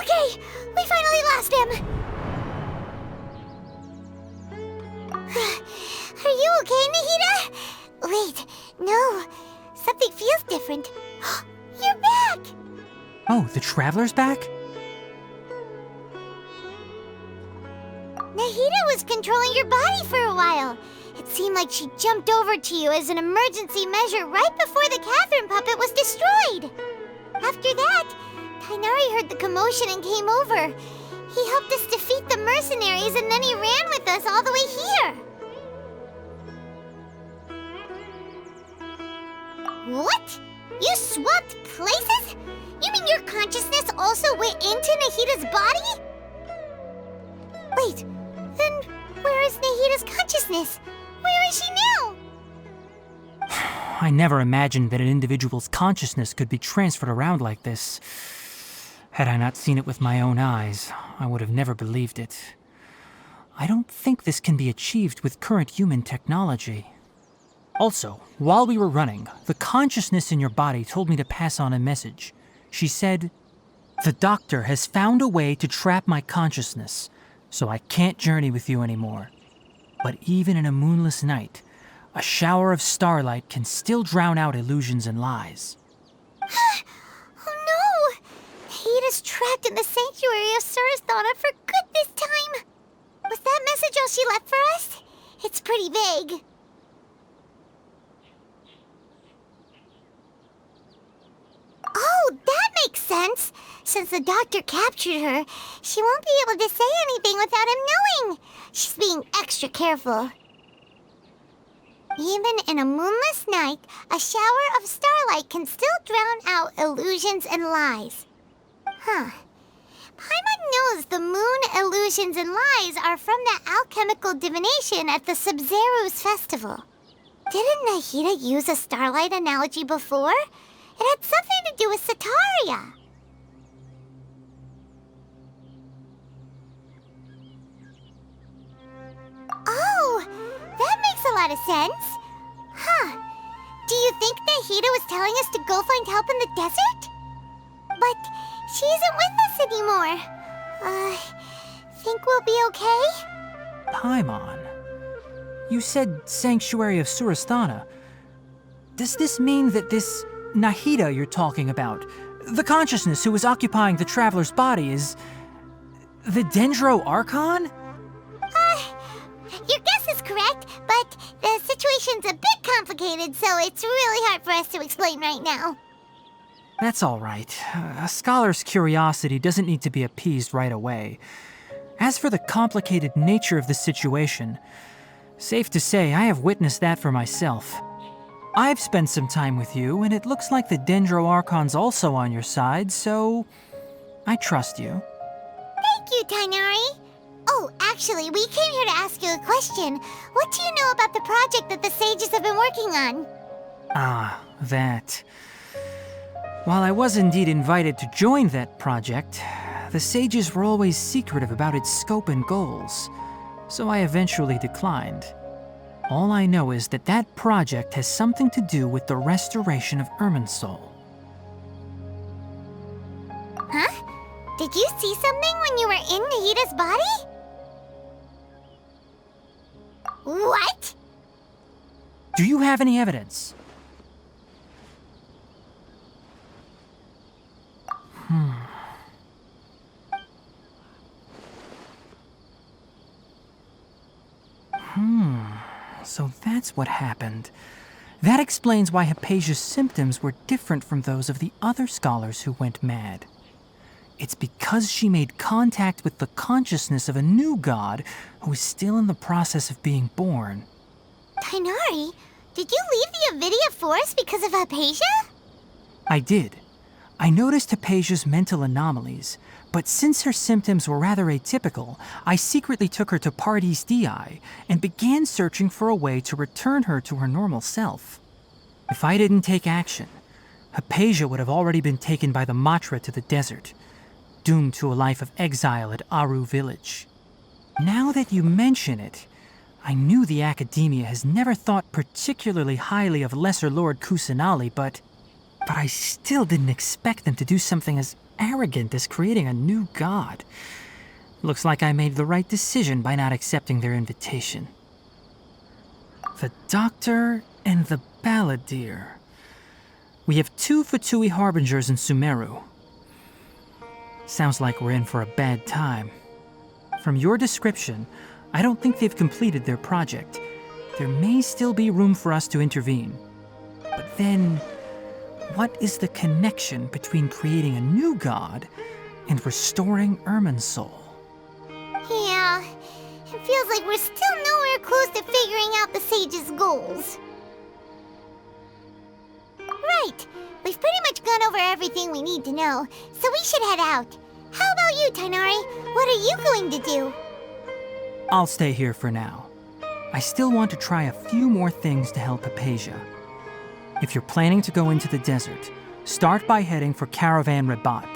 Okay, we finally lost him. Are you okay, Nahida? Wait, no. Something feels different. You're back! Oh, the Traveler's back? Nahida was controlling your body for a while. It seemed like she jumped over to you as an emergency measure right before the Catherine puppet was destroyed. After that, Tighnari heard the commotion and came over. He helped us defeat the mercenaries and then he ran with us all the way here. What? You swapped places? You mean your consciousness also went into Nahida's body? Wait, then where is Nahida's consciousness? Where is she now? I never imagined that an individual's consciousness could be transferred around like this. Had I not seen it with my own eyes, I would have never believed it. I don't think this can be achieved with current human technology. Also, while we were running, the consciousness in your body told me to pass on a message. She said, "The doctor has found a way to trap my consciousness, so I can't journey with you anymore. But even in a moonless night, a shower of starlight can still drown out illusions and lies." Oh no! Nahida's trapped in the sanctuary of Sumeru for good this time. Was that message all she left for us? It's pretty vague. Oh, that makes sense. Since the doctor captured her, she won't be able to say anything without him knowing. She's being extra careful. Even in a moonless night, a shower of starlight can still drown out illusions and lies. Huh. Paimon knows the moon illusions and lies are from the alchemical divination at the Sub-Zeru's festival. Didn't Nahida use a starlight analogy before? It had something to do with Setaria. Oh, that makes a lot of sense. Huh. Do you think Nahida was telling us to go find help in the desert? But she isn't with us anymore. Think we'll be okay? Paimon, you said Sanctuary of Sumeru. Does this mean that this Nahida you're talking about, the consciousness who is occupying the traveler's body, is the Dendro Archon? Your guess is correct, but the situation's a bit complicated, so it's really hard for us to explain right now. That's all right. A scholar's curiosity doesn't need to be appeased right away. As for the complicated nature of the situation, safe to say I have witnessed that for myself. I've spent some time with you, and it looks like the Dendro Archon's also on your side, so I trust you. Thank you, Tighnari. Oh, actually, we came here to ask you a question. What do you know about the project that the sages have been working on? Ah, that. While I was indeed invited to join that project, the sages were always secretive about its scope and goals, so I eventually declined. All I know is that that project has something to do with the restoration of Irminsul. Huh? Did you see something when you were in Nahida's body? What? Do you have any evidence? So that's what happened. That explains why Hypatia's symptoms were different from those of the other scholars who went mad. It's because she made contact with the consciousness of a new god who is still in the process of being born. Tighnari, did you leave the Avidia Forest because of Hypatia? I did. I noticed Hypatia's mental anomalies, but since her symptoms were rather atypical, I secretly took her to Paradis Dii and began searching for a way to return her to her normal self. If I didn't take action, Hypatia would have already been taken by the Matra to the desert, doomed to a life of exile at Aaru Village. Now that you mention it, I knew the Academia has never thought particularly highly of Lesser Lord Kusanali, but I still didn't expect them to do something as arrogant as creating a new god. Looks like I made the right decision by not accepting their invitation. The Doctor and the Balladeer. We have 2 Fatui Harbingers in Sumeru. Sounds like we're in for a bad time. From your description, I don't think they've completed their project. There may still be room for us to intervene. But then, what is the connection between creating a new god and restoring Irminsul? Yeah, it feels like we're still nowhere close to figuring out the sage's goals. Right, we've pretty much gone over everything we need to know, so we should head out. How about you, Tighnari? What are you going to do? I'll stay here for now. I still want to try a few more things to help Hypatia. If you're planning to go into the desert, start by heading for Caravan Rabat.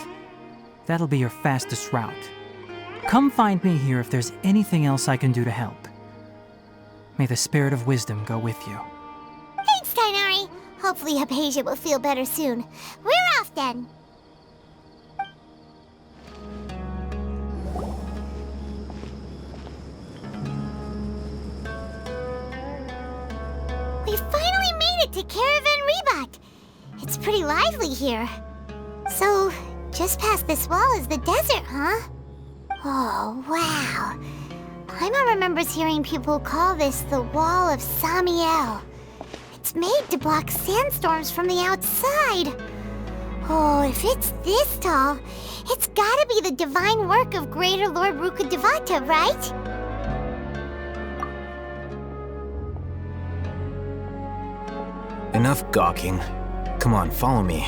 That'll be your fastest route. Come find me here if there's anything else I can do to help. May the spirit of wisdom go with you. Thanks, Tighnari. Hopefully Hypatia will feel better soon. We're off then. We finally made it to Caravan Rabat. It's pretty lively here. So, just past this wall is the desert, huh? Oh, wow. Paimon remembers hearing people call this the Wall of Samiel. It's made to block sandstorms from the outside. Oh, if it's this tall, it's gotta be the divine work of Greater Lord Rukkhadevata, right? Enough gawking. Come on, follow me.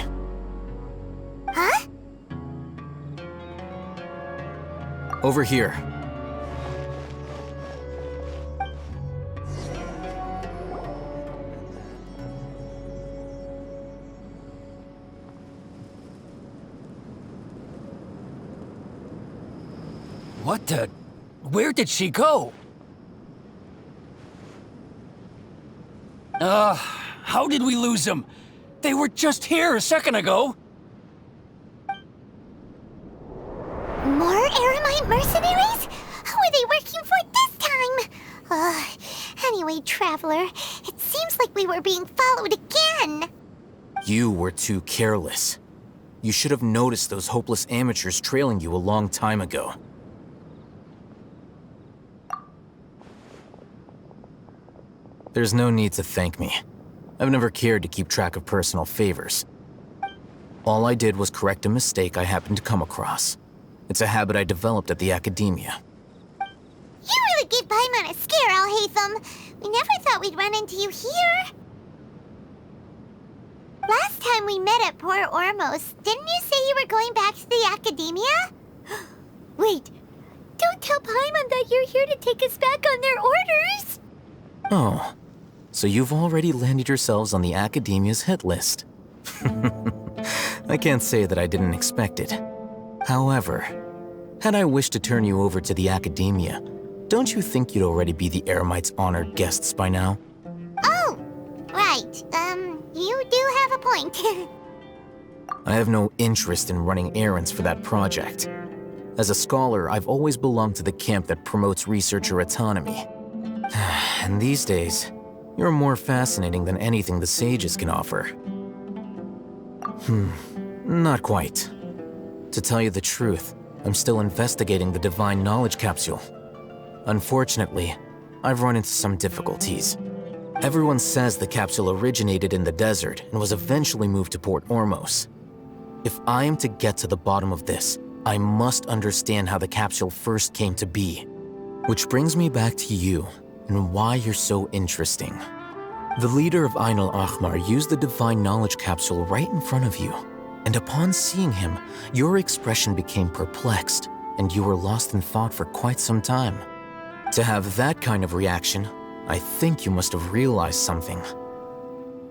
Huh? Over here. What the? Where did she go? How did we lose them? They were just here a second ago. More Eremite mercenaries? Who are they working for this time? Anyway, Traveler, it seems like we were being followed again. You were too careless. You should have noticed those hopeless amateurs trailing you a long time ago. There's no need to thank me. I've never cared to keep track of personal favors. All I did was correct a mistake I happened to come across. It's a habit I developed at the Academia. You really gave Paimon a scare, Alhaitham. We never thought we'd run into you here. Last time we met at Port Ormos, didn't you say you were going back to the Academia? Wait, don't tell Paimon that you're here to take us back on their orders. Oh, so you've already landed yourselves on the Academia's hit list. I can't say that I didn't expect it. However, had I wished to turn you over to the Academia, don't you think you'd already be the Eremites' honored guests by now? Oh, right. You do have a point. I have no interest in running errands for that project. As a scholar, I've always belonged to the camp that promotes researcher autonomy. And these days, you're more fascinating than anything the sages can offer. Not quite. To tell you the truth, I'm still investigating the Divine Knowledge Capsule. Unfortunately, I've run into some difficulties. Everyone says the capsule originated in the desert and was eventually moved to Port Ormos. If I am to get to the bottom of this, I must understand how the capsule first came to be. Which brings me back to you and why you're so interesting. The leader of Ain al-Ahmar used the Divine Knowledge Capsule right in front of you, and upon seeing him, your expression became perplexed, and you were lost in thought for quite some time. To have that kind of reaction, I think you must have realized something.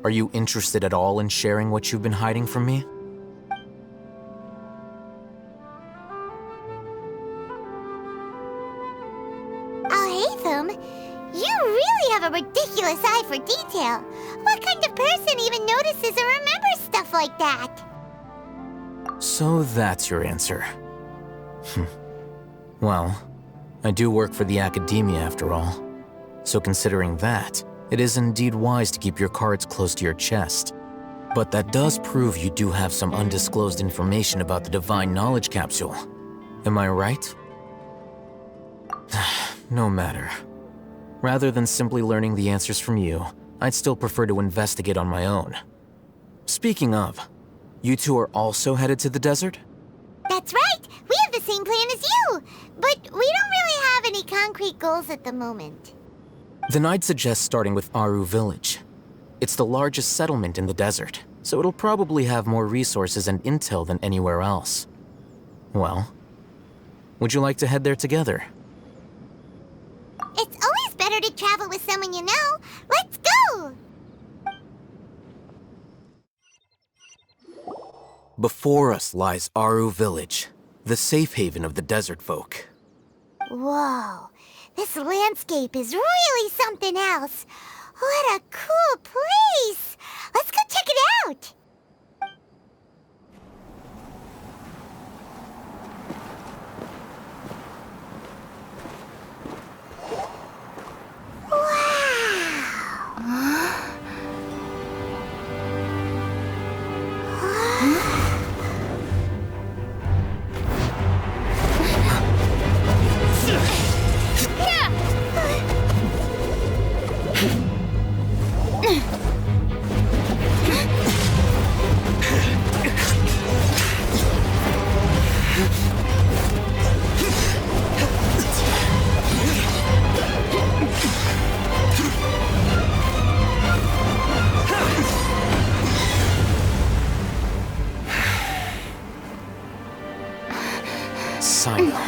Are you interested at all in sharing what you've been hiding from me? Alhaitham, You really have a ridiculous eye for detail. What kind of person even notices or remembers stuff like that? So that's your answer. Well, I do work for the academia after all. So considering that, it is indeed wise to keep your cards close to your chest. But that does prove you do have some undisclosed information about the Divine Knowledge Capsule. Am I right? No matter. Rather than simply learning the answers from you, I'd still prefer to investigate on my own. Speaking of, you two are also headed to the desert? That's right! We have the same plan as you! But we don't really have any concrete goals at the moment. Then I'd suggest starting with Aaru Village. It's the largest settlement in the desert, so it'll probably have more resources and intel than anywhere else. Well, would you like to head there together? It's always better to travel with someone you know. Let's go! Before us lies Aaru Village, the safe haven of the desert folk. Whoa, this landscape is really something else. What a cool place! Let's go check it out! Cyno.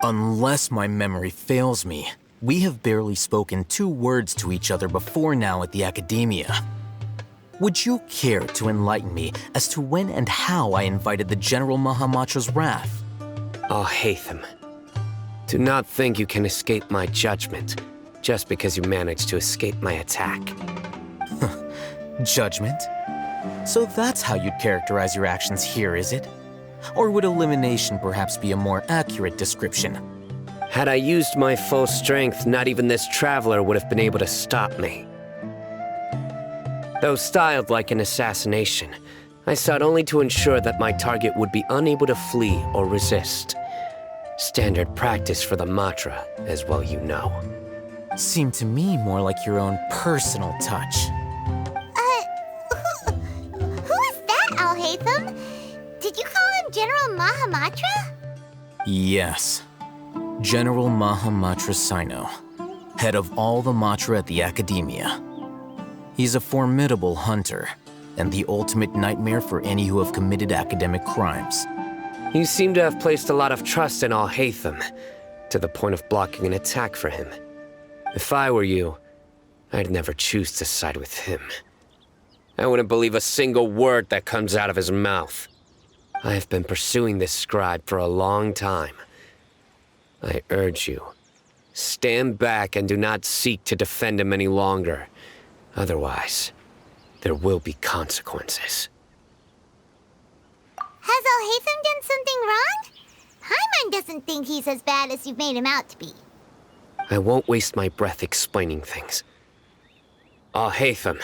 Unless my memory fails me, we have barely spoken 2 words to each other before now at the academia. Would you care to enlighten me as to when and how I invited the General Mahamatra's wrath? Alhaitham, do not think you can escape my judgment just because you managed to escape my attack. Judgment? So that's how you'd characterize your actions here, is it? Or would elimination perhaps be a more accurate description? Had I used my full strength, not even this traveler would have been able to stop me. Though styled like an assassination, I sought only to ensure that my target would be unable to flee or resist. Standard practice for the Matra, as well you know. Seemed to me more like your own personal touch. Who is that, Alhaitham? Did you call him General Mahamatra? Yes. General Mahamatra Cyno, head of all the Matra at the Academia. He's a formidable hunter, and the ultimate nightmare for any who have committed academic crimes. You seem to have placed a lot of trust in Alhaitham, to the point of blocking an attack for him. If I were you, I'd never choose to side with him. I wouldn't believe a single word that comes out of his mouth. I have been pursuing this scribe for a long time. I urge you, stand back and do not seek to defend him any longer. Otherwise, there will be consequences. Has Alhaitham done something wrong? Paimon doesn't think he's as bad as you've made him out to be. I won't waste my breath explaining things. Alhaitham,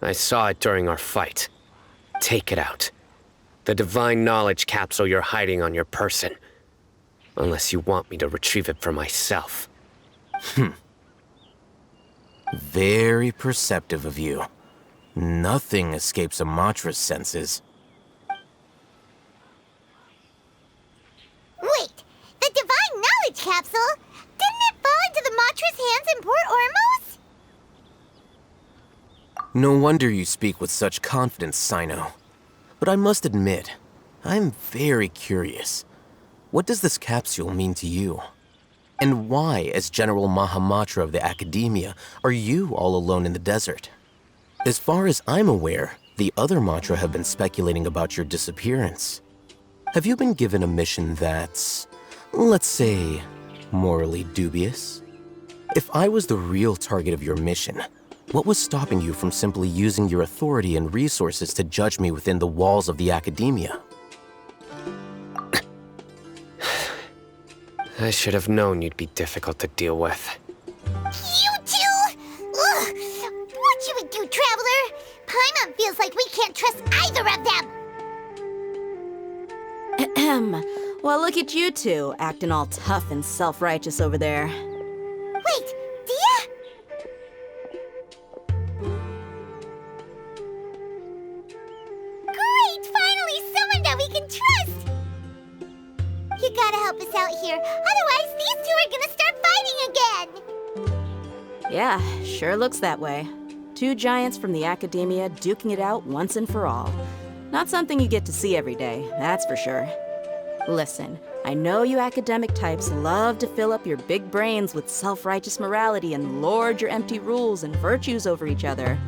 I saw it during our fight. Take it out. The Divine Knowledge Capsule you're hiding on your person. Unless you want me to retrieve it for myself. Very perceptive of you. Nothing escapes a Matra's senses. Wait, the Divine Knowledge Capsule? Didn't it fall into the Matra's hands in Port Ormos? No wonder you speak with such confidence, Cyno. But I must admit, I'm very curious. What does this capsule mean to you? And why, as General Mahamatra of the Academia, are you all alone in the desert? As far as I'm aware, the other Matra have been speculating about your disappearance. Have you been given a mission that's, let's say, morally dubious? If I was the real target of your mission, what was stopping you from simply using your authority and resources to judge me within the walls of the academia? I should have known you'd be difficult to deal with. You two! Ugh! What should we do, Traveler? Paimon feels like we can't trust either of them! Ahem. Well, look at you two, acting all tough and self-righteous over there. Wait, Dia? Great! Finally someone that we can trust! You gotta help us out here, otherwise these two are gonna start fighting again! Yeah, sure looks that way. Two giants from the academia duking it out once and for all. Not something you get to see every day, that's for sure. Listen, I know you academic types love to fill up your big brains with self-righteous morality and lord your empty rules and virtues over each other.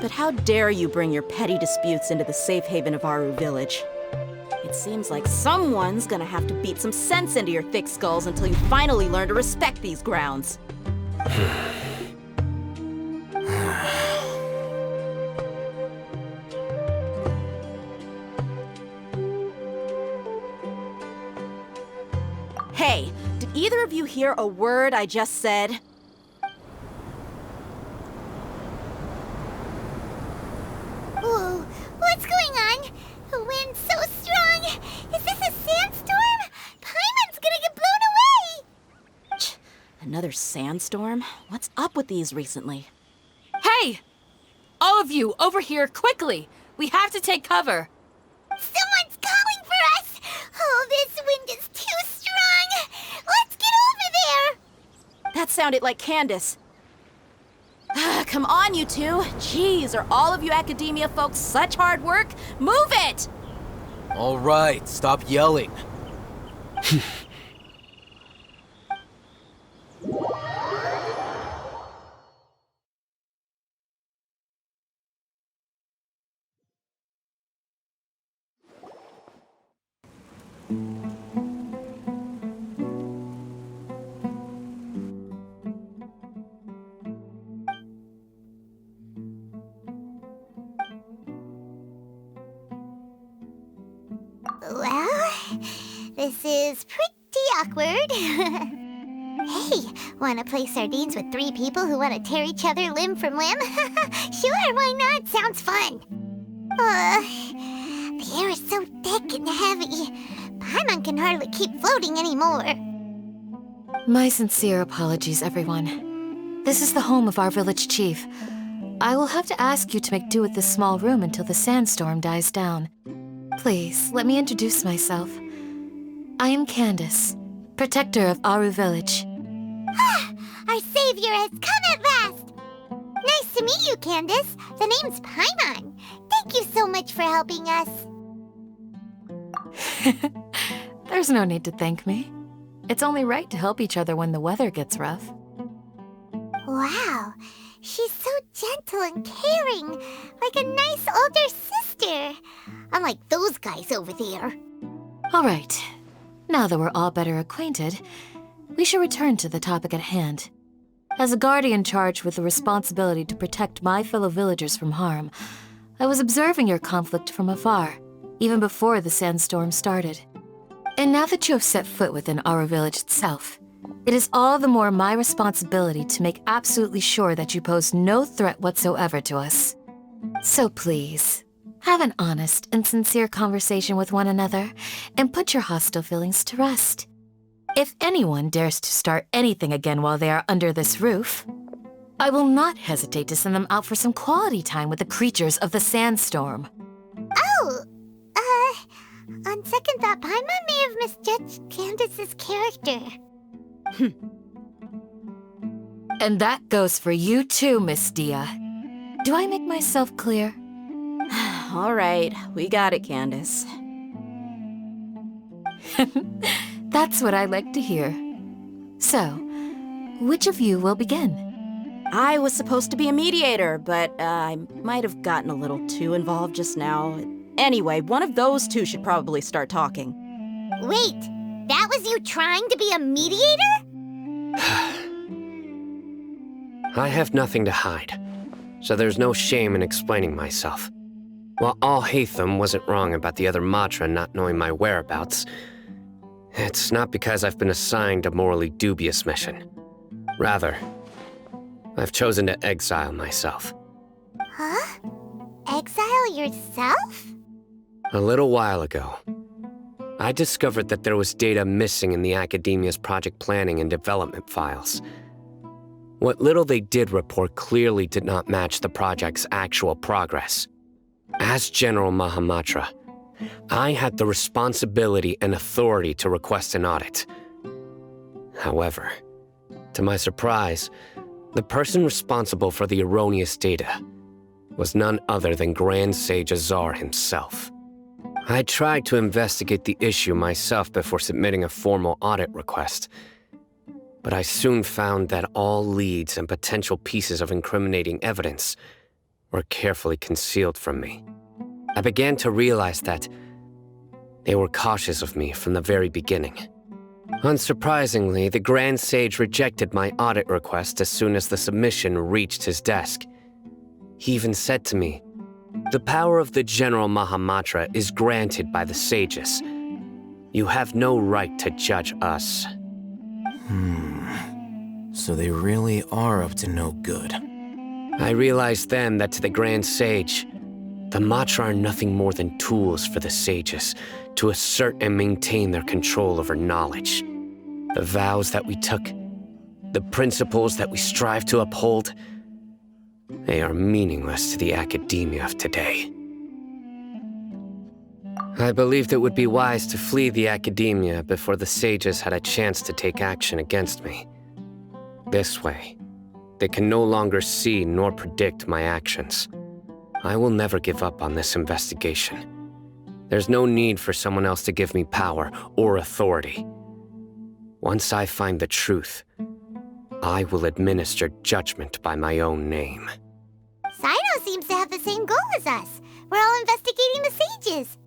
But how dare you bring your petty disputes into the safe haven of Aaru Village? It seems like someone's gonna have to beat some sense into your thick skulls until you finally learn to respect these grounds. Hey, did either of you hear a word I just said? Whoa, what's going on? The wind's so strong! Is this a sandstorm? Paimon's gonna get blown away! Another sandstorm? What's up with these recently? Hey! All of you, over here, quickly! We have to take cover! Someone's calling for us! Oh, this wind is too strong! Let's get over there! That sounded like Candace. Come on, you two. Jeez, are all of you academia folks such hard work? Move it! All right, stop yelling. Well, this is pretty awkward. Hey, wanna play sardines with three people who wanna tear each other limb from limb? Sure, why not? Sounds fun. The air is so thick and heavy. Paimon can hardly keep floating anymore. My sincere apologies, everyone. This is the home of our village chief. I will have to ask you to make do with this small room until the sandstorm dies down. Please, let me introduce myself. I am Candace, protector of Aaru Village. Our savior has come at last! Nice to meet you, Candace. The name's Paimon. Thank you so much for helping us. There's no need to thank me. It's only right to help each other when the weather gets rough. Wow, she's so gentle and caring, like a nice older sister. Unlike those guys over there. All right, now that we're all better acquainted, we should return to the topic at hand. As a guardian charged with the responsibility to protect my fellow villagers from harm, I was observing your conflict from afar, even before the sandstorm started. And now that you have set foot within Aaru Village itself, it is all the more my responsibility to make absolutely sure that you pose no threat whatsoever to us. So please, have an honest and sincere conversation with one another and put your hostile feelings to rest. If anyone dares to start anything again while they are under this roof, I will not hesitate to send them out for some quality time with the creatures of the sandstorm. Oh, on second thought, Paimon may have misjudged Candace's character. And that goes for you too, Miss Dia. Do I make myself clear? All right, we got it, Candace. That's what I like to hear. So, which of you will begin? I was supposed to be a mediator, but I might have gotten a little too involved just now. Anyway, one of those two should probably start talking. Wait, that was you trying to be a mediator? I have nothing to hide, so there's no shame in explaining myself. While Alhaitham wasn't wrong about the other Matra not knowing my whereabouts, it's not because I've been assigned a morally dubious mission. Rather, I've chosen to exile myself. Huh? Exile yourself? A little while ago, I discovered that there was data missing in the Academia's project planning and development files. What little they did report clearly did not match the project's actual progress. As General Mahamatra, I had the responsibility and authority to request an audit. However, to my surprise, the person responsible for the erroneous data was none other than Grand Sage Azar himself. I tried to investigate the issue myself before submitting a formal audit request, but I soon found that all leads and potential pieces of incriminating evidence were carefully concealed from me. I began to realize that they were cautious of me from the very beginning. Unsurprisingly, the Grand Sage rejected my audit request as soon as the submission reached his desk. He even said to me, "The power of the General Mahamatra is granted by the sages. You have no right to judge us." So they really are up to no good. I realized then that to the Grand Sage, the Matra are nothing more than tools for the sages to assert and maintain their control over knowledge. The vows that we took, the principles that we strive to uphold, they are meaningless to the academia of today. I believed it would be wise to flee the academia before the sages had a chance to take action against me. This way, they can no longer see nor predict my actions. I will never give up on this investigation. There's no need for someone else to give me power or authority. Once I find the truth, I will administer judgment by my own name. Cyno seems to have the same goal as us. We're all investigating the sages.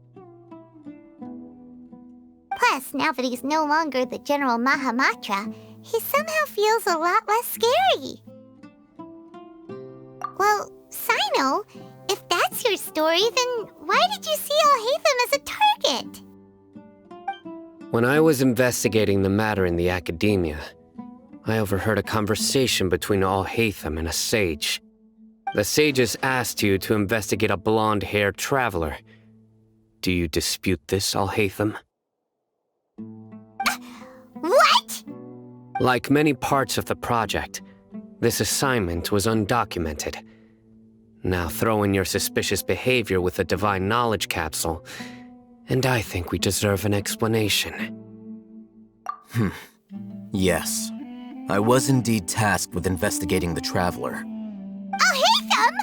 Plus, now that he's no longer the General Mahamatra, he somehow feels a lot less scary. Well, Cyno, if that's your story, then why did you see Alhaitham as a target? When I was investigating the matter in the academia, I overheard a conversation between Alhaitham and a sage. The sages asked you to investigate a blonde-haired traveler. Do you dispute this, Alhaitham? What? Like many parts of the project, this assignment was undocumented. Now throw in your suspicious behavior with the divine knowledge capsule, and I think we deserve an explanation. Yes. I was indeed tasked with investigating the traveler. Alhaitham!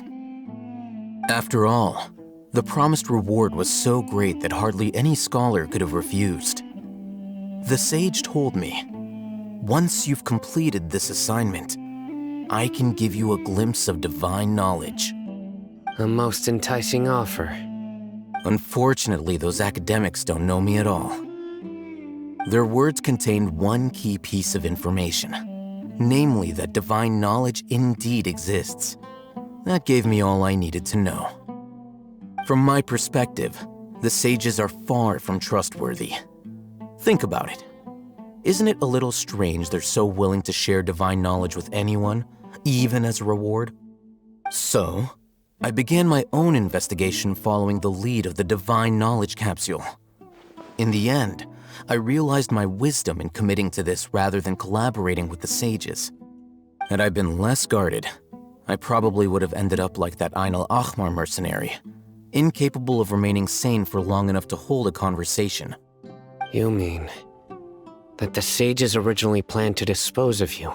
After all, the promised reward was so great that hardly any scholar could have refused. The sage told me, once you've completed this assignment, I can give you a glimpse of divine knowledge. A most enticing offer. Unfortunately, those academics don't know me at all. Their words contained one key piece of information, namely that divine knowledge indeed exists. That gave me all I needed to know. From my perspective, the sages are far from trustworthy. Think about it. Isn't it a little strange they're so willing to share divine knowledge with anyone, even as a reward? So, I began my own investigation following the lead of the divine knowledge capsule. In the end, I realized my wisdom in committing to this rather than collaborating with the sages. Had I been less guarded, I probably would have ended up like that Ain al-Ahmar mercenary, incapable of remaining sane for long enough to hold a conversation. You mean that the sages originally planned to dispose of you,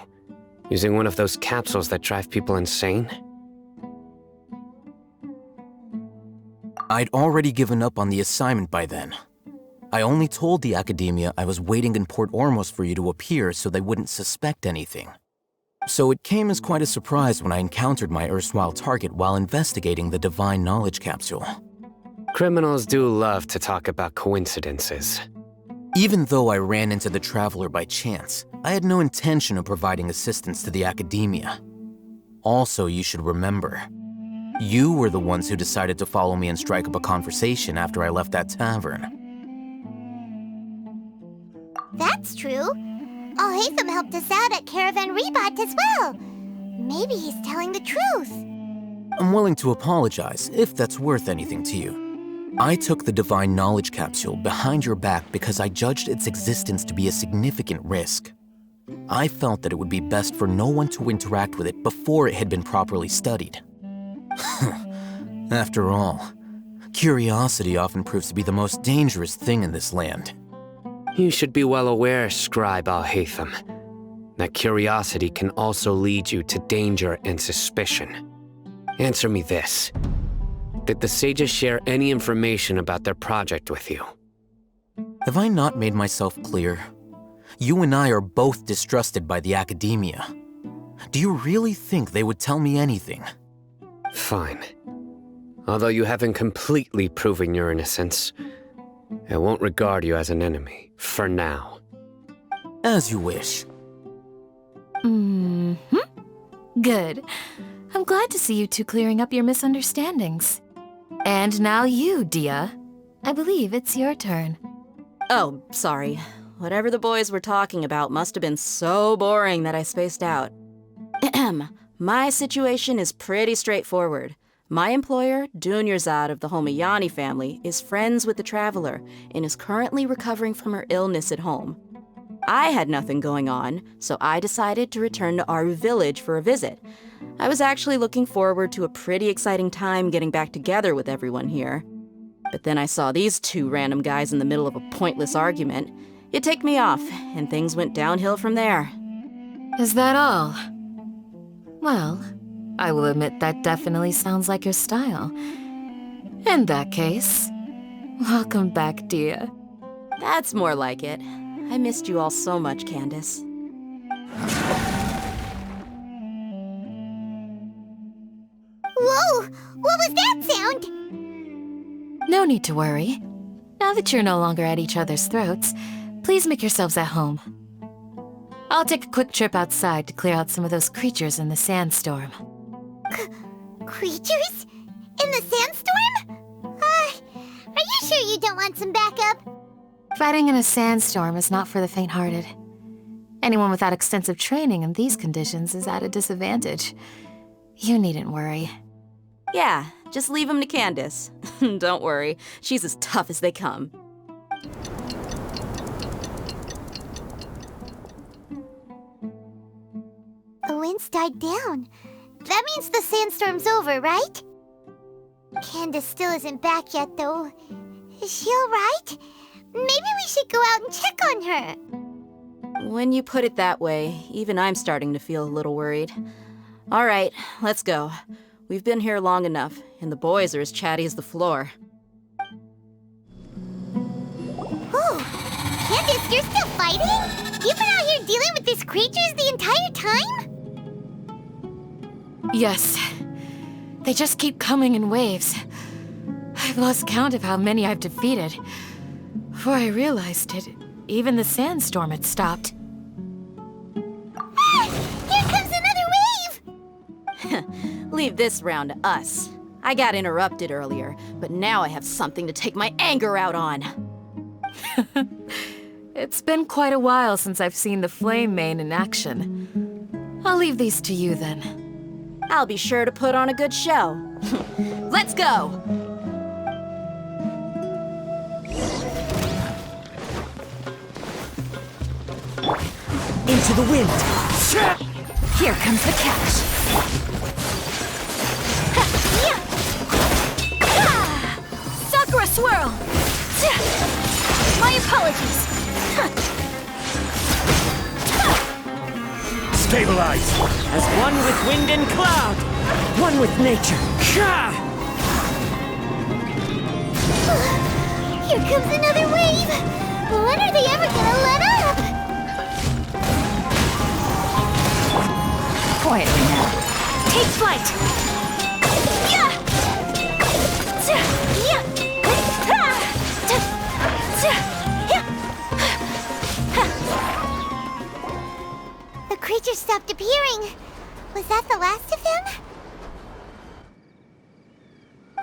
using one of those capsules that drive people insane? I'd already given up on the assignment by then. I only told the academia I was waiting in Port Ormos for you to appear so they wouldn't suspect anything. So it came as quite a surprise when I encountered my erstwhile target while investigating the divine knowledge capsule. Criminals do love to talk about coincidences. Even though I ran into the Traveler by chance, I had no intention of providing assistance to the Academia. Also, you should remember, you were the ones who decided to follow me and strike up a conversation after I left that tavern. That's true. Alhaitham helped us out at Caravan Rebat as well. Maybe he's telling the truth. I'm willing to apologize if that's worth anything to you. I took the Divine Knowledge Capsule behind your back because I judged its existence to be a significant risk. I felt that it would be best for no one to interact with it before it had been properly studied. After all, curiosity often proves to be the most dangerous thing in this land. You should be well aware, Scribe Alhaitham, that curiosity can also lead you to danger and suspicion. Answer me this. Did the sages share any information about their project with you? Have I not made myself clear? You and I are both distrusted by the Academia. Do you really think they would tell me anything? Fine. Although you haven't completely proven your innocence, I won't regard you as an enemy, for now. As you wish. Good. I'm glad to see you two clearing up your misunderstandings. And now you, Dia. I believe it's your turn. Oh, sorry. Whatever the boys were talking about must have been so boring that I spaced out. My situation is pretty straightforward. My employer, Dunyarzad of the Homayani family, is friends with the Traveler and is currently recovering from her illness at home. I had nothing going on, so I decided to return to Aaru Village for a visit. I was actually looking forward to a pretty exciting time getting back together with everyone here. But then I saw these two random guys in the middle of a pointless argument. It ticked me off, and things went downhill from there. Is that all? Well, I will admit that definitely sounds like your style. In that case, welcome back, Dia. That's more like it. I missed you all so much, Candace. Whoa! What was that sound? No need to worry. Now that you're no longer at each other's throats, please make yourselves at home. I'll take a quick trip outside to clear out some of those creatures in the sandstorm. Creatures? In the sandstorm? Are you sure you don't want some backup? Fighting in a sandstorm is not for the faint-hearted. Anyone without extensive training in these conditions is at a disadvantage. You needn't worry. Yeah, just leave them to Candace. Don't worry, she's as tough as they come. The wind's died down. That means the sandstorm's over, right? Candace still isn't back yet, though. Is she alright? Maybe we should go out and check on her. When you put it that way, even I'm starting to feel a little worried. All right, let's go. We've been here long enough, and the boys are as chatty as the floor. Oh, Candace, you're still fighting? You've been out here dealing with these creatures the entire time? Yes. They just keep coming in waves. I've lost count of how many I've defeated. Before I realized it, even the sandstorm had stopped. Ah! Here comes another wave! Leave this round to us. I got interrupted earlier, but now I have something to take my anger out on. It's been quite a while since I've seen the Flame Mane in action. I'll leave these to you then. I'll be sure to put on a good show. Let's go! Into the wind! Here comes the catch. Sakura swirl! My apologies. Stabilize! As one with wind and cloud! One with nature! Here comes another wave! When are they ever gonna let up? Quietly now. Take flight! villagers stopped appearing. Was that the last of them?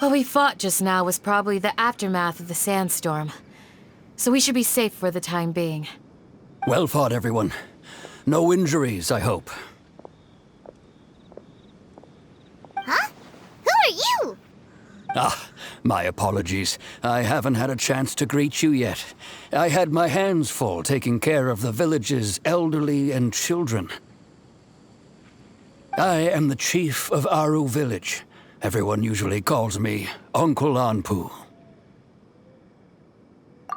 What we fought just now was probably the aftermath of the sandstorm. So we should be safe for the time being. Well fought, everyone. No injuries, I hope. Huh? Who are you? My apologies. I haven't had a chance to greet you yet. I had my hands full taking care of the village's elderly and children. I am the chief of Aaru Village. Everyone usually calls me Uncle Anpu.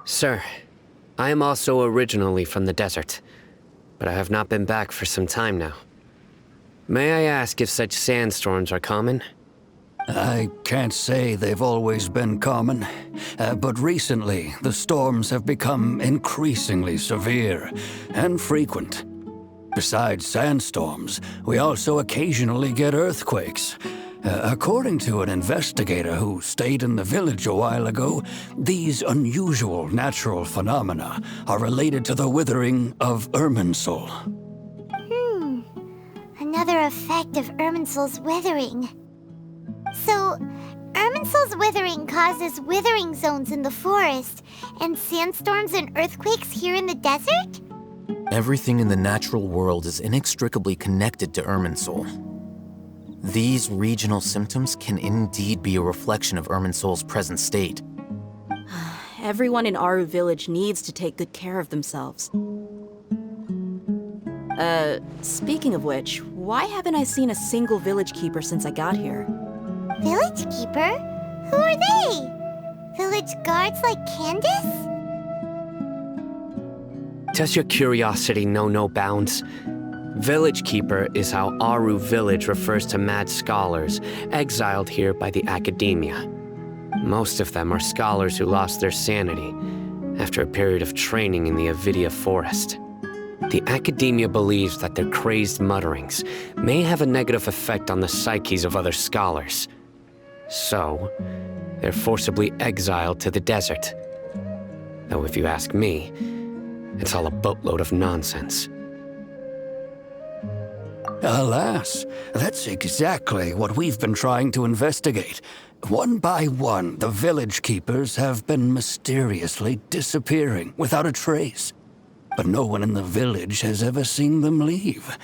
Sir, I am also originally from the desert, but I have not been back for some time now. May I ask if such sandstorms are common? I can't say they've always been common, but recently the storms have become increasingly severe and frequent. Besides sandstorms, we also occasionally get earthquakes. According to an investigator who stayed in the village a while ago, these unusual natural phenomena are related to the withering of Irminsul. Another effect of Irminsul's withering. So, Irminsul's withering causes withering zones in the forest, and sandstorms and earthquakes here in the desert? Everything in the natural world is inextricably connected to Irminsul. These regional symptoms can indeed be a reflection of Irminsul's present state. Everyone in Aaru Village needs to take good care of themselves. Speaking of which, why haven't I seen a single village keeper since I got here? Village keeper? Who are they? Village guards like Candace? Does your curiosity know no bounds? Village Keeper is how Aaru Village refers to mad scholars exiled here by the academia. Most of them are scholars who lost their sanity after a period of training in the Avidia forest. The academia believes that their crazed mutterings may have a negative effect on the psyches of other scholars. So, they're forcibly exiled to the desert. Though if you ask me, it's all a boatload of nonsense. Alas, that's exactly what we've been trying to investigate. One by one, the village keepers have been mysteriously disappearing without a trace. But no one in the village has ever seen them leave.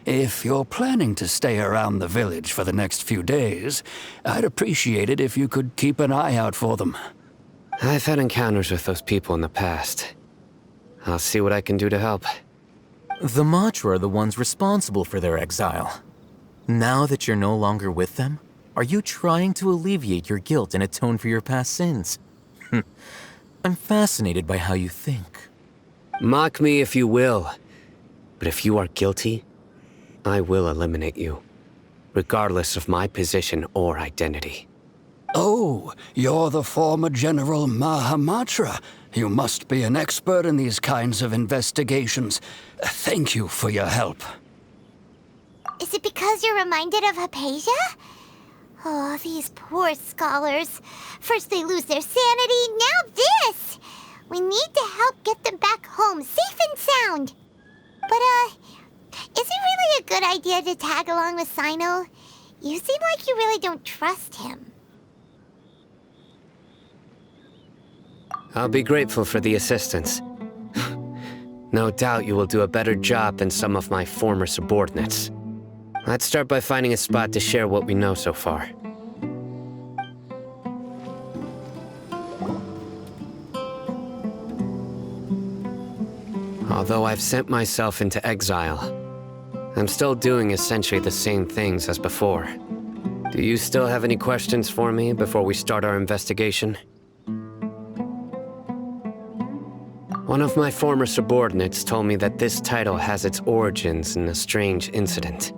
If you're planning to stay around the village for the next few days, I'd appreciate it if you could keep an eye out for them. I've had encounters with those people in the past. I'll see what I can do to help. The Matra are the ones responsible for their exile. Now that you're no longer with them, are you trying to alleviate your guilt and atone for your past sins? I'm fascinated by how you think. Mock me if you will, but if you are guilty, I will eliminate you, regardless of my position or identity. Oh, you're the former General Mahamatra. You must be an expert in these kinds of investigations. Thank you for your help. Is it because you're reminded of Hypatia? Oh, these poor scholars. First they lose their sanity, now this! We need to help get them back home, safe and sound. But, is it really a good idea to tag along with Cyno? You seem like you really don't trust him. I'll be grateful for the assistance. No doubt you will do a better job than some of my former subordinates. Let's start by finding a spot to share what we know so far. Although I've sent myself into exile, I'm still doing essentially the same things as before. Do you still have any questions for me before we start our investigation? One of my former subordinates told me that this title has its origins in a strange incident.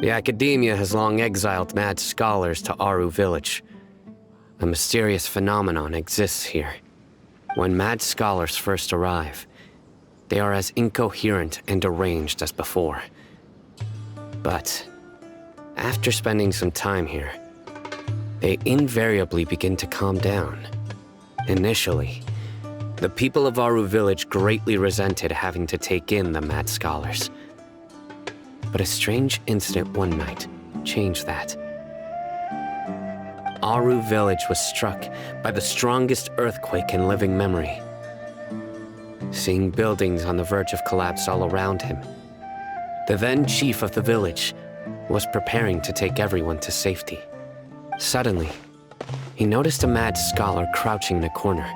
The academia has long exiled mad scholars to Aaru Village. A mysterious phenomenon exists here. When mad scholars first arrive, they are as incoherent and deranged as before. But after spending some time here, they invariably begin to calm down. Initially, The people of Aaru Village greatly resented having to take in the mad scholars. But a strange incident one night changed that. Aaru Village was struck by the strongest earthquake in living memory. Seeing buildings on the verge of collapse all around him, the then chief of the village was preparing to take everyone to safety. Suddenly, he noticed a mad scholar crouching in a corner,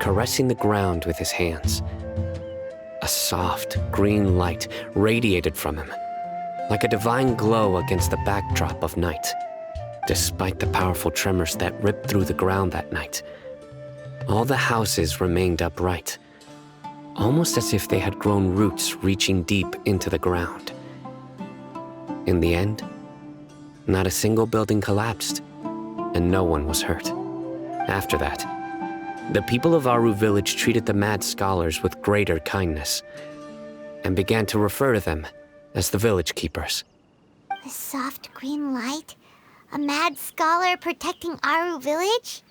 caressing the ground with his hands. A soft, green light radiated from him, like a divine glow against the backdrop of night. Despite the powerful tremors that ripped through the ground that night, all the houses remained upright, almost as if they had grown roots reaching deep into the ground. In the end, not a single building collapsed, and no one was hurt. After that, the people of Aaru Village treated the mad scholars with greater kindness, and began to refer to them as the village keepers. The soft green light? A mad scholar protecting Aaru Village?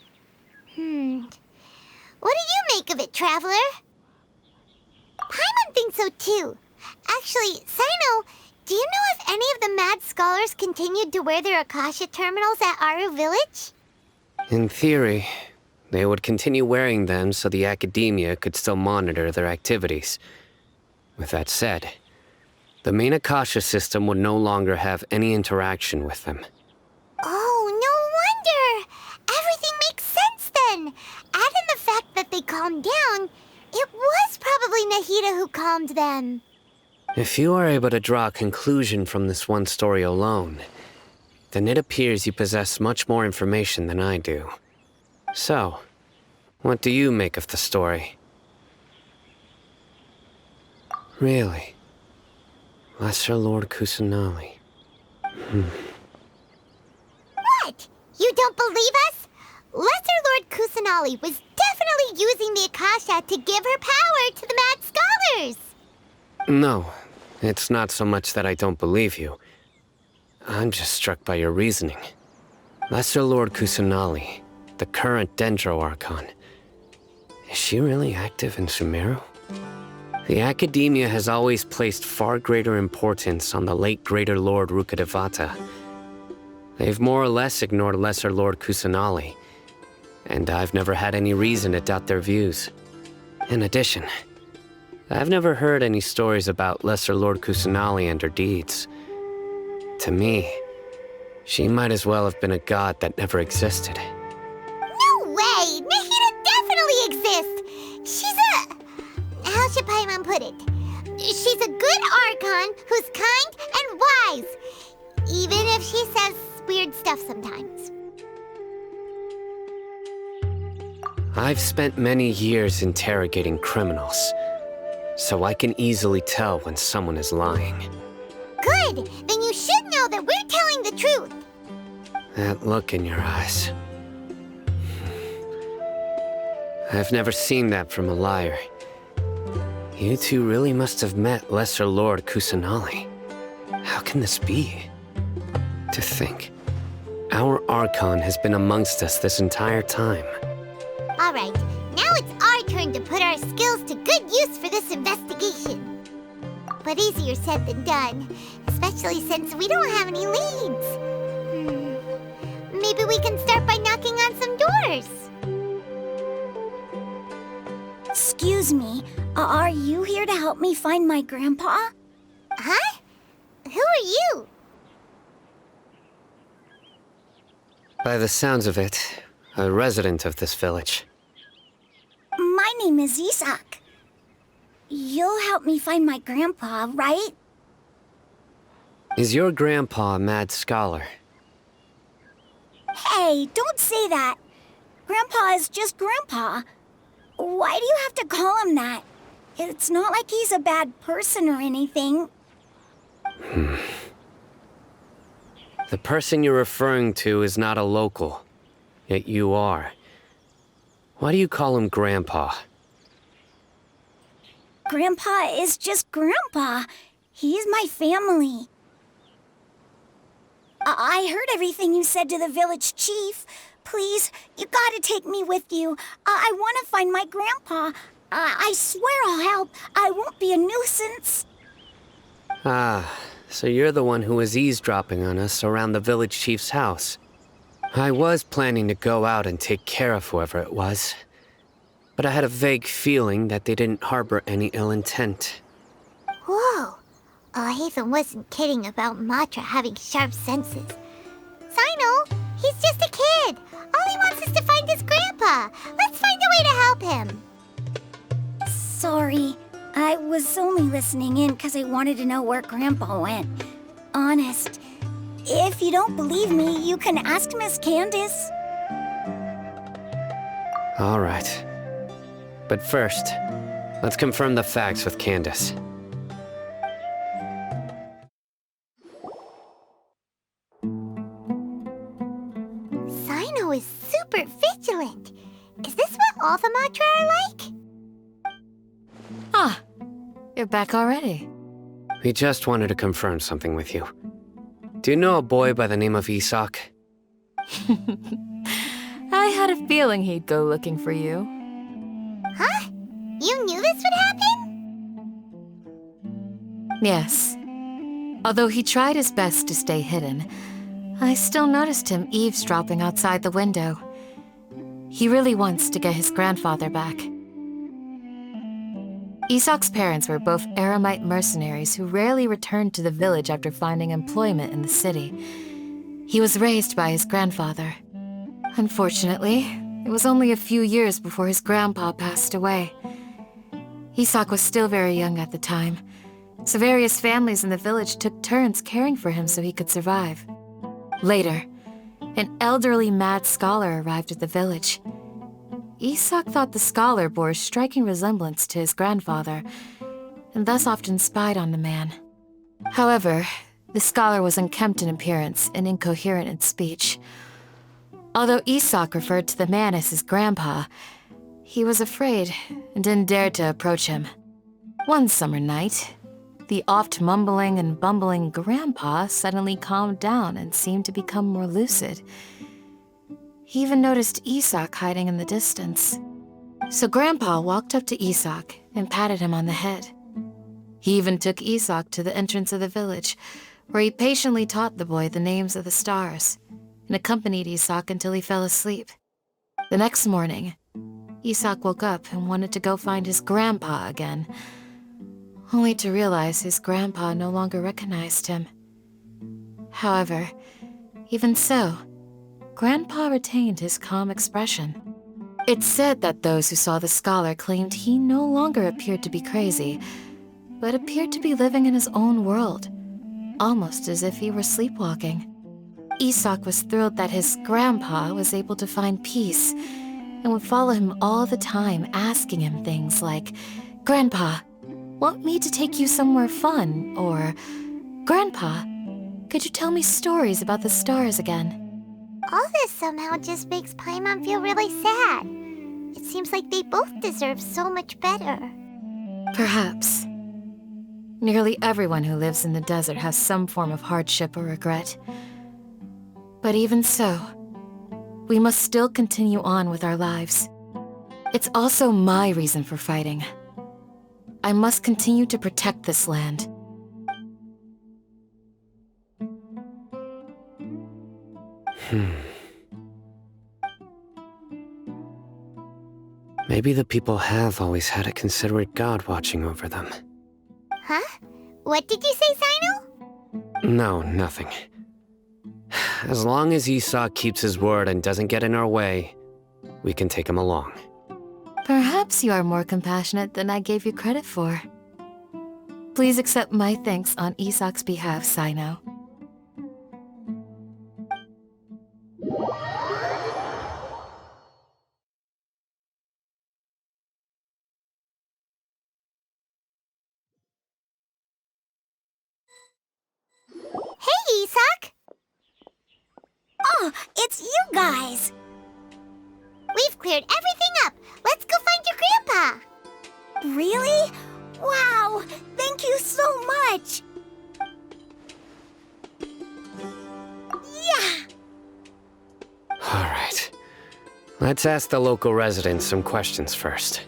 What do you make of it, traveler? Paimon thinks so too. Actually, Cyno, do you know if any of the mad scholars continued to wear their Akasha terminals at Aaru Village? In theory, they would continue wearing them so the academia could still monitor their activities. With that said, the main Akasha system would no longer have any interaction with them. Oh, no wonder! Everything makes sense then! Add in the fact that they calmed down, it was probably Nahida who calmed them. If you are able to draw a conclusion from this one story alone, then it appears you possess much more information than I do. So, what do you make of the story? Really? Lesser Lord Kusanali. What? You don't believe us? Lesser Lord Kusanali was definitely using the Akasha to give her power to the mad scholars! No, it's not so much that I don't believe you. I'm just struck by your reasoning. Lesser Lord Kusanali, the current Dendro Archon, is she really active in Sumeru? The academia has always placed far greater importance on the late Greater Lord Rukkhadevata. They've more or less ignored Lesser Lord Kusanali, and I've never had any reason to doubt their views. In addition, I've never heard any stories about Lesser Lord Kusanali and her deeds. To me, she might as well have been a god that never existed. No way! Nahida definitely exists! She's a... how should Paimon put it? She's a good Archon who's kind and wise, even if she says weird stuff sometimes. I've spent many years interrogating criminals, so I can easily tell when someone is lying. Good! Then you should know that we're telling the truth! That look in your eyes. I've never seen that from a liar. You two really must have met Lesser Lord Kusanali. How can this be? To think, our Archon has been amongst us this entire time. Alright, now it's our turn to put our skills to good use for this investigation. But easier said than done, especially since we don't have any leads. Maybe we can start by knocking on some doors. Excuse me, are you here to help me find my grandpa? Huh? Who are you? By the sounds of it, a resident of this village. My name is Isak. You'll help me find my grandpa, right? Is your grandpa a mad scholar? Hey, don't say that. Grandpa is just Grandpa. Why do you have to call him that? It's not like he's a bad person or anything. The person you're referring to is not a local, yet you are. Why do you call him Grandpa? Grandpa is just Grandpa. He's my family. I heard everything you said to the village chief, Please, you gotta take me with you. I want to find my grandpa. I swear I'll help. I won't be a nuisance. Ah, so you're the one who was eavesdropping on us around the village chief's house. I was planning to go out and take care of whoever it was, but I had a vague feeling that they didn't harbor any ill intent. Whoa. Alhaitham wasn't kidding about Matra having sharp senses. Cyno, he's just a kid. All he wants is to find his grandpa. Let's find a way to help him. Sorry. I was only listening in because I wanted to know where Grandpa went. Honest. If you don't believe me, you can ask Miss Candace. All right. But first, let's confirm the facts with Candace. Cyno is super vigilant. Is this what all the Matra are like? Ah, you're back already. We just wanted to confirm something with you. Do you know a boy by the name of Isak? I had a feeling he'd go looking for you. Huh? You knew this would happen? Yes. Although he tried his best to stay hidden, I still noticed him eavesdropping outside the window. He really wants to get his grandfather back. Isak's parents were both Aramite mercenaries who rarely returned to the village after finding employment in the city. He was raised by his grandfather. Unfortunately, it was only a few years before his grandpa passed away. Isak was still very young at the time, so various families in the village took turns caring for him so he could survive. Later, an elderly mad scholar arrived at the village. Isak thought the scholar bore a striking resemblance to his grandfather, and thus often spied on the man. However, the scholar was unkempt in appearance and incoherent in speech. Although Isak referred to the man as his grandpa, he was afraid and didn't dare to approach him. One summer night, the oft mumbling and bumbling grandpa suddenly calmed down and seemed to become more lucid. He even noticed Isak hiding in the distance. So Grandpa walked up to Isak and patted him on the head. He even took Isak to the entrance of the village, where he patiently taught the boy the names of the stars, and accompanied Isak until he fell asleep. The next morning, Isak woke up and wanted to go find his grandpa again, only to realize his grandpa no longer recognized him. However, even so, Grandpa retained his calm expression. It's said that those who saw the scholar claimed he no longer appeared to be crazy, but appeared to be living in his own world, almost as if he were sleepwalking. Isak was thrilled that his grandpa was able to find peace, and would follow him all the time, asking him things like, "Grandpa, want me to take you somewhere fun?" Or, "Grandpa, could you tell me stories about the stars again?" All this somehow just makes Paimon feel really sad. It seems like they both deserve so much better. Perhaps. Nearly everyone who lives in the desert has some form of hardship or regret. But even so, we must still continue on with our lives. It's also my reason for fighting. I must continue to protect this land. Maybe the people have always had a considerate god watching over them. Huh? What did you say, Cyno? No, nothing. As long as Isak keeps his word and doesn't get in our way, we can take him along. Perhaps you are more compassionate than I gave you credit for. Please accept my thanks on Isak's behalf, Cyno. Hey, Isak! Oh, it's you guys! We've cleared everything up. Let's go find your grandpa. Really? Wow! Thank you so much! Yeah! All right. Let's ask the local residents some questions first.